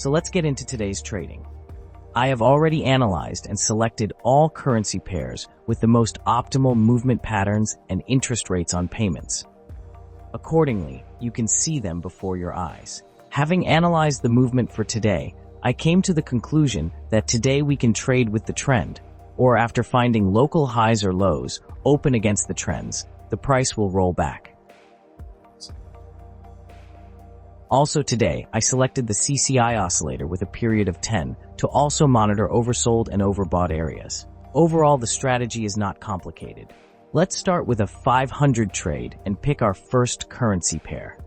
So let's get into today's trading. I have already analyzed and selected all currency pairs with the most optimal movement patterns and interest rates on payments. Accordingly, you can see them before your eyes. Having analyzed the movement for today, I came to the conclusion that today we can trade with the trend, or after finding local highs or lows open against the trends, the price will roll back. Also today, I selected the CCI oscillator with a period of 10 to also monitor oversold and overbought areas. Overall, the strategy is not complicated. Let's start with a 500 trade and pick our first currency pair.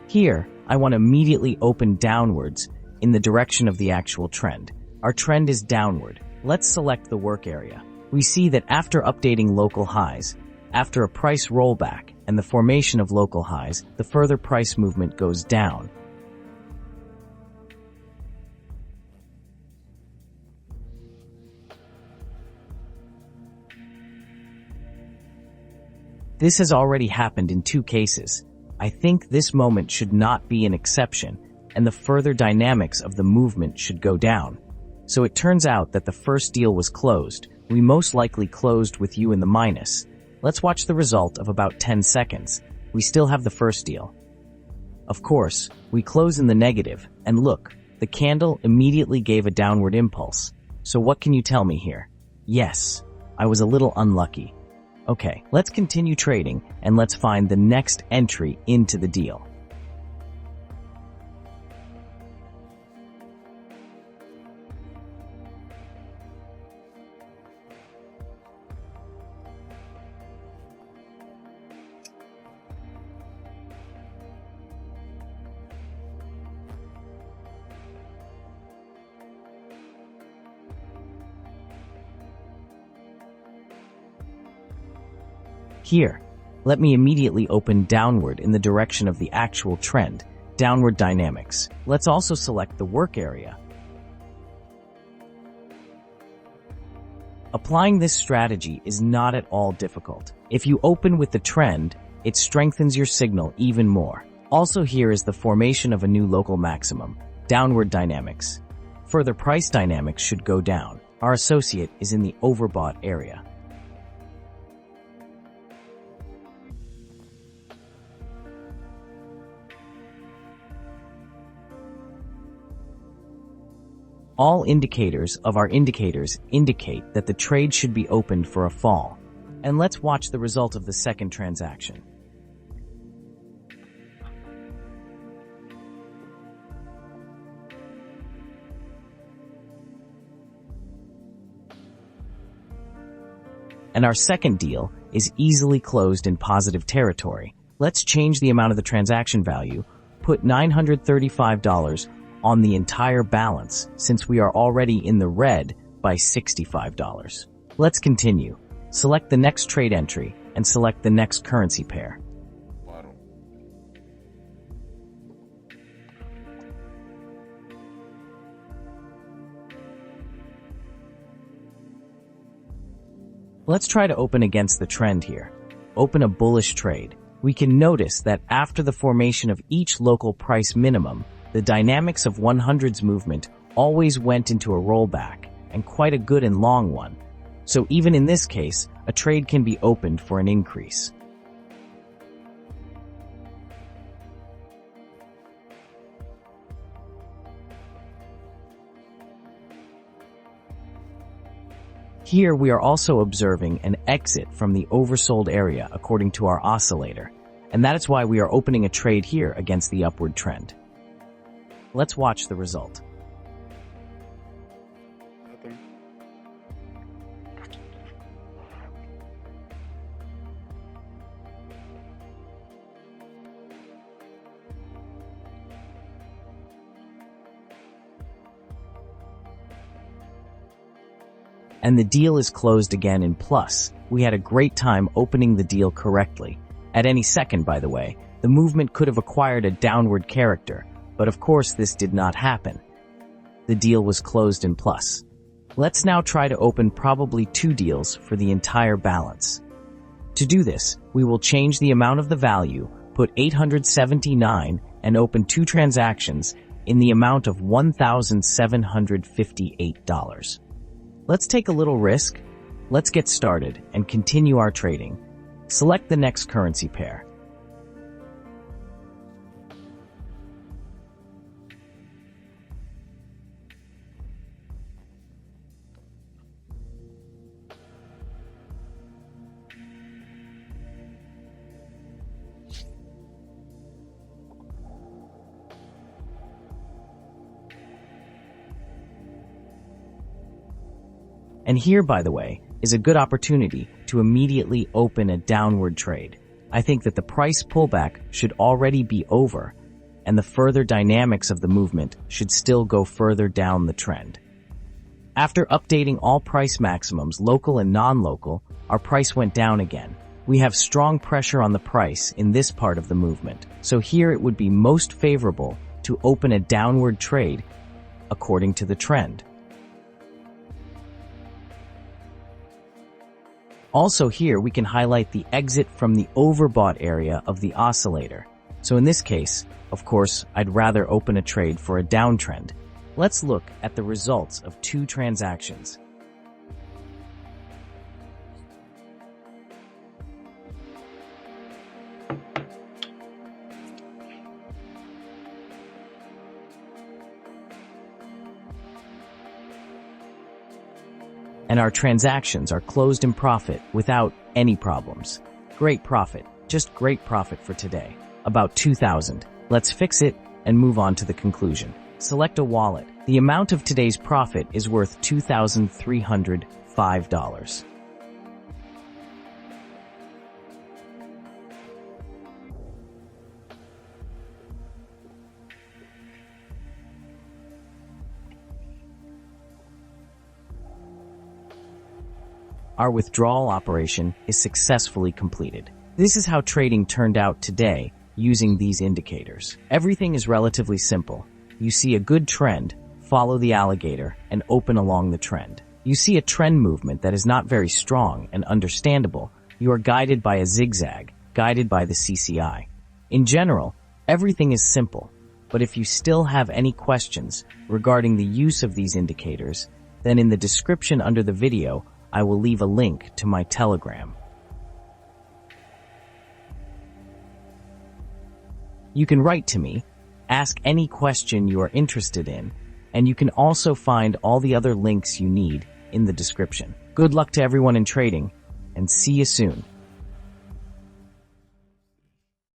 Here, I want to immediately open downwards in the direction of the actual trend. Our trend is downward. Let's select the work area. We see that after updating local highs, after a price rollback and the formation of local highs, the further price movement goes down. This has already happened in 2 cases. I think this moment should not be an exception, and the further dynamics of the movement should go down. So it turns out that the first deal was closed. We most likely closed with you in the minus. Let's watch the result of about 10 seconds. We still have the first deal. Of course, we close in the negative, and look, the candle immediately gave a downward impulse. So what can you tell me here? Yes, I was a little unlucky. Okay, let's continue trading, and let's find the next entry into the deal. Here, let me immediately open downward in the direction of the actual trend, downward dynamics. Let's also select the work area. Applying this strategy is not at all difficult. If you open with the trend, it strengthens your signal even more. Also here is the formation of a new local maximum, downward dynamics. Further price dynamics should go down. Our associate is in the overbought area. All indicators of our indicators indicate that the trade should be opened for a fall. And let's watch the result of the second transaction. And our second deal is easily closed in positive territory. Let's change the amount of the transaction value, put $935 on the entire balance, since we are already in the red by $65. Let's continue. Select the next trade entry and select the next currency pair. Let's try to open against the trend here. Open a bullish trade. We can notice that after the formation of each local price minimum, the dynamics of 100's movement always went into a rollback, and quite a good and long one. So even in this case, a trade can be opened for an increase. Here we are also observing an exit from the oversold area according to our oscillator, and that is why we are opening a trade here against the upward trend. Let's watch the result. And the deal is closed again in plus. We had a great time opening the deal correctly. At any second, by the way, the movement could have acquired a downward character, but of course this did not happen. The deal was closed in plus. Let's now try to open probably 2 deals for the entire balance. To do this, we will change the amount of the value, put 879, and open 2 transactions in the amount of $1,758. Let's take a little risk. Let's get started and continue our trading. Select the next currency pair. And here, by the way, is a good opportunity to immediately open a downward trade. I think that the price pullback should already be over, and the further dynamics of the movement should still go further down the trend. After updating all price maximums, local and non-local, our price went down again. We have strong pressure on the price in this part of the movement, so here it would be most favorable to open a downward trade according to the trend. Also here we can highlight the exit from the overbought area of the oscillator. So in this case, of course, I'd rather open a trade for a downtrend. Let's look at the results of 2 transactions. And our transactions are closed in profit without any problems. Great profit, just great profit for today. About 2,000. Let's fix it and move on to the conclusion. Select a wallet. The amount of today's profit is worth $2,305. Our withdrawal operation is successfully completed. This is how trading turned out today using these indicators. Everything is relatively simple. You see a good trend, follow the alligator, and open along the trend. You see a trend movement that is not very strong and understandable. You are guided by a zigzag, guided by the CCI. In general, everything is simple, but if you still have any questions regarding the use of these indicators, then in the description under the video, I will leave a link to my Telegram. You can write to me, ask any question you are interested in, and you can also find all the other links you need in the description. Good luck to everyone in trading, and see you soon.